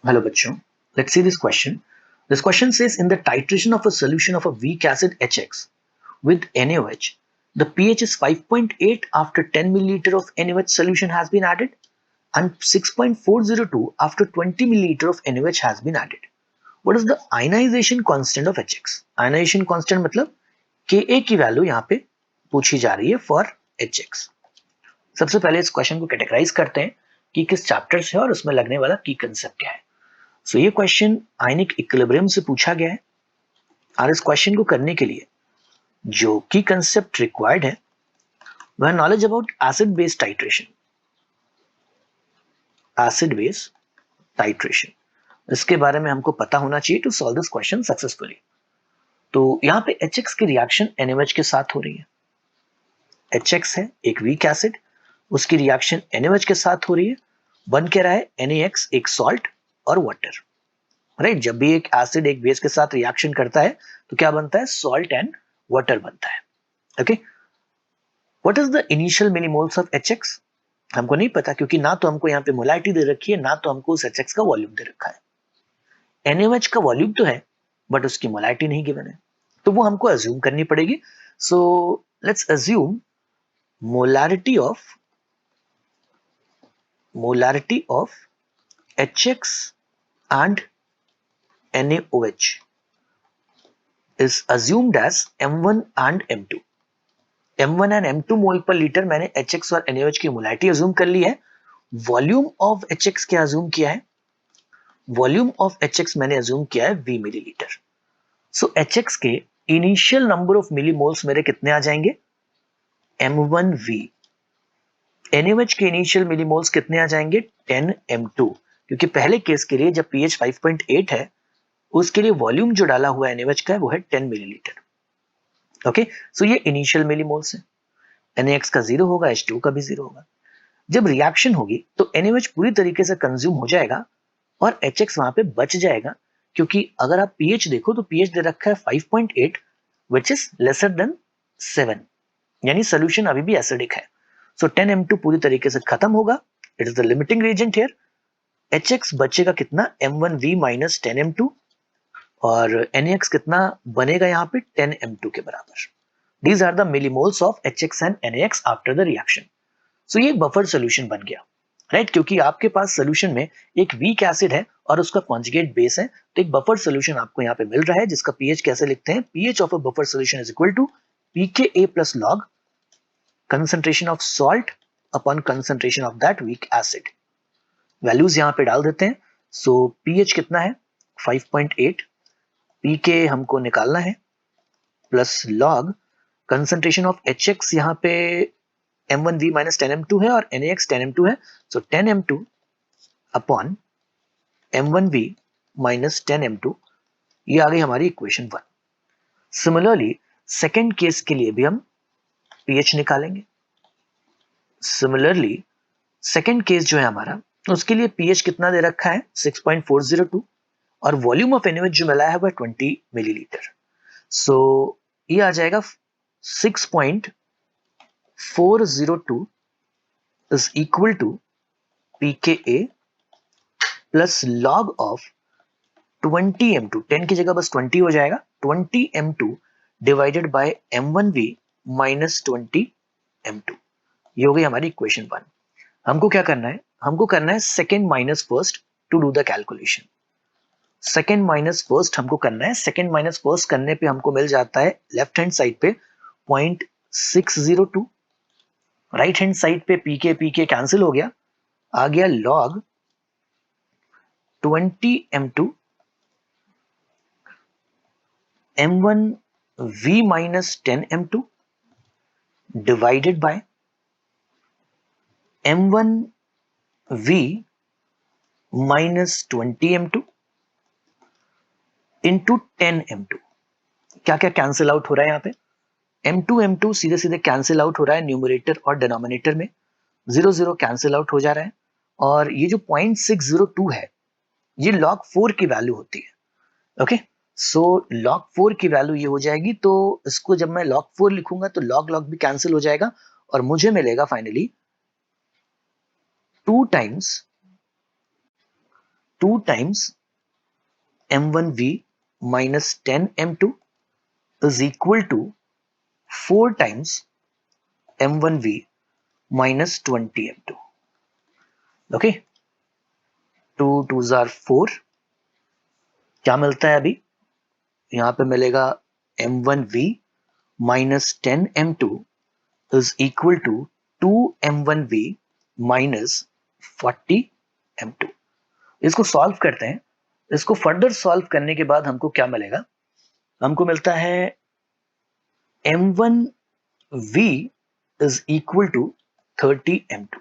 Hello बच्चों, let's see this question. This question says in the titration of a solution of a weak acid HX with NaOH, the pH is 5.8 after 10 milliliter of NaOH solution has been added and 6.402 after 20 milliliter of NaOH has been added. What is the ionization constant of HX? Ionization constant मतलब Ka की value यहाँ पे पूछी जा रही है for HX. सबसे पहले इस क्वेश्चन को कैटेगराइज करते हैं कि किस चैप्टर से है और उसमें लगने वाला की कंसेप्ट क्या है. सो ये क्वेश्चन आयनिक इक्विलिब्रियम से पूछा गया है और इस क्वेश्चन को करने के लिए जो की कंसेप्ट रिक्वायर्ड है वह knowledge about acid base titration. Acid base titration इसके बारे में हमको पता होना चाहिए to solve this question successfully. तो यहाँ पे HX की रिएक्शन NaOH के साथ हो रही है. HX है एक वीक एसिड, उसकी रिएक्शन NaOH के साथ हो रही है. बन के रहा है NaX एक सॉल्ट और वाटर. राइट, जब भी एक एसिड एक बेस के साथ रिएक्शन करता है तो क्या बनता है? सॉल्ट एंड वाटर बनता है. Okay, what is the initial millimoles of HX? हमको नहीं पता क्योंकि ना तो हमको यहाँ पे मोलारिटी दे रखी है ना तो हमको उस HX का वॉल्यूम दे रखा है. NaOH का वॉल्यूम तो है बट उसकी मोलारिटी नहीं गिवन है, तो वो हमको अज्यूम करनी पड़ेगी. So let's assume molarity of HX and NaOH is assumed as M1 and M2. M1 and M2 मोल पर लीटर मैंने HX और NaOH की मोलारिटी अज्यूम कर ली है. वॉल्यूम ऑफ HX क्या अज्यूम किया है? वॉल्यूम ऑफ HX मैंने अज्यूम किया है V मिलीलीटर. सो HX के इनिशियल नंबर ऑफ मिलीमोल्स मेरे कितने आ जाएंगे? M1V. NaOH के इनिशियल मिलीमोल्स कितने आ जाएंगे? 10 M2, क्योंकि पहले केस के लिए जब pH 5.8 है उसके लिए वॉल्यूम जो डाला हुआ है NaOH का है वो है 10 मिलीलीटर. ओके, सो ये इनिशियल मिलीमोल्स है. NaX का 0 होगा, H2 का भी 0 होगा. जब रिएक्शन होगी तो NaOH पूरी तरीके से कंज्यूम हो जाएगा और HX वहां पे बच जाएगा, क्योंकि अगर आप pH देखो तो pH दे रखा है 5.8 which is lesser than 7, यानी सोल्यूशन अभी भी एसिडिक है. सो 10 M2 पूरी तरीके से खत्म होगा. It is the limiting reagent here. HX बचेगा कितना? M1V minus 10 M2 और NaX कितना बनेगा यहाँ पे? 10 M2 के बराबर. These are the millimoles of HX and NaX after the reaction. So ये एक बफर सोल्यूशन बन गया, राइट, क्योंकि आपके पास सोल्यूशन में एक वीक एसिड है और उसका कॉन्जुगेट बेस है, तो एक बफर सोल्यूशन आपको यहाँ पे मिल रहा है जिसका pH कैसे लिखते हैं? pH of a buffer solution is equal to pKa plus log concentration of salt upon concentration of that weak acid. Values यहाँ पे डाल देते हैं. सो pH कितना है? 5.8. pK हमको निकालना है plus log concentration of HX यहाँ पे M1V minus 10 M2 है और NaX 10 M2 है. सो 10 M2 upon M1V minus 10 M2, ये आ गई हमारी इक्वेशन 1. सिमिलरली सेकेंड केस के लिए भी हम pH निकालेंगे. सिमिलरली सेकेंड केस जो है हमारा, उसके लिए pH कितना दे रखा है? 6.402 और वॉल्यूम ऑफ NaOH जो मिला है वह 20 मिलीलीटर. सो ये आ जाएगा 6.402 is equal to pKa plus log of 20 M2. 10 की जगह बस 20 हो जाएगा. 20 M2 divided by M1V minus 20 M2. ये हो गई हमारी इक्वेशन 1. हमको क्या करना है? हमको करना है second minus first to do the calculation. Second minus first हमको करना है. सेकेंड माइनस फर्स्ट करने पे हमको मिल जाता है लेफ्ट हैंड साइड पे 0.602. राइट हैंड साइड पे पीके कैंसिल हो गया, आ गया log 20 M2 M1V minus 10 M2 divided by M1V minus 20 M2 into 10 M2. क्या क्या कैंसिल आउट हो रहा है यहाँ पे? M2 सीधे सीधे कैंसिल आउट हो रहा है न्यूमरेटर और डिनोमिनेटर में. 0 कैंसिल आउट हो जा रहा है और ये जो 0.602 है ये log 4 की वैल्यू होती है. ओके, सो log 4 की वैल्यू ये हो जाएगी, तो इसको जब मैं log 4 लिखूंगा तो log भी कैंसिल हो जाएगा और मुझे मिलेगा finally 2 times 2 times m1v minus 10 m2 is equal to 4 times m1v minus 20 m2. Okay, 2 2s are 4. क्या मिलता है अभी? यहां पे मिलेगा m1v minus 10 m2 is equal to 2 m1v minus 40 m2. इसको सॉल्व करते हैं. इसको फर्दर सॉल्व करने के बाद हमको क्या मिलेगा? हमको मिलता है m1v is equal to 30 m2.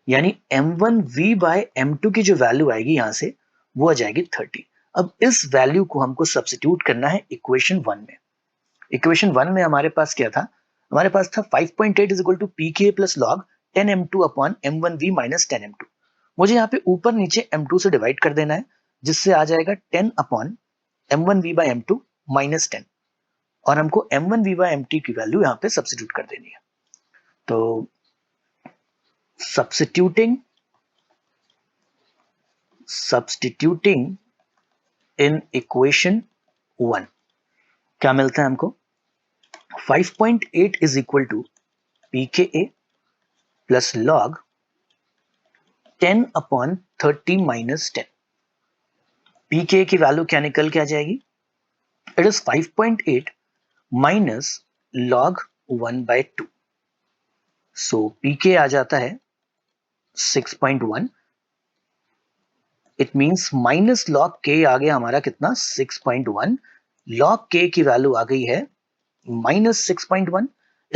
यानी m1v by m2 की जो वैल्यू आएगी यहां से वो आ जाएगी 30. अब इस वैल्यू को हमको सब्स्टिट्यूट करना है इक्वेशन 1 में. इक्वेशन 1 में हमारे पास क्या था? हमारे पास था 5.8 is equal to pk plus log 10 m2 upon m1v minus 10 m2. मुझे यहाँ पे ऊपर नीचे m2 से डिवाइड कर देना है, जिससे आ जाएगा 10 upon m1v by m2 minus 10, और हमको m1v by m2 की वैल्यू यहाँ पे सब्स्टिट्यूट कर देनी है. तो substituting in equation 1 क्या मिलता है हमको? 5.8 is equal to pka plus log 10 upon 30 minus 10. pka की वैल्यू क्या निकल के आ जाएगी? It is 5.8 minus log 1 by 2. So pk आ जाता है 6.1. It means minus log k आ गया हमारा कितना? 6.1. लॉग k की वैल्यू आ गई है माइनस 6.1.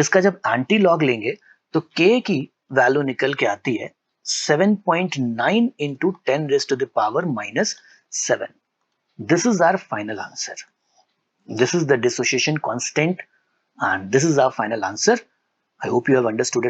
इसका जब एंटी लॉग लेंगे तो k की वैल्यू निकल के आती है 7.9 into 10 raised to the power minus 7. This is our final answer. This is the dissociation constant and this is our final answer. I hope you have understood it.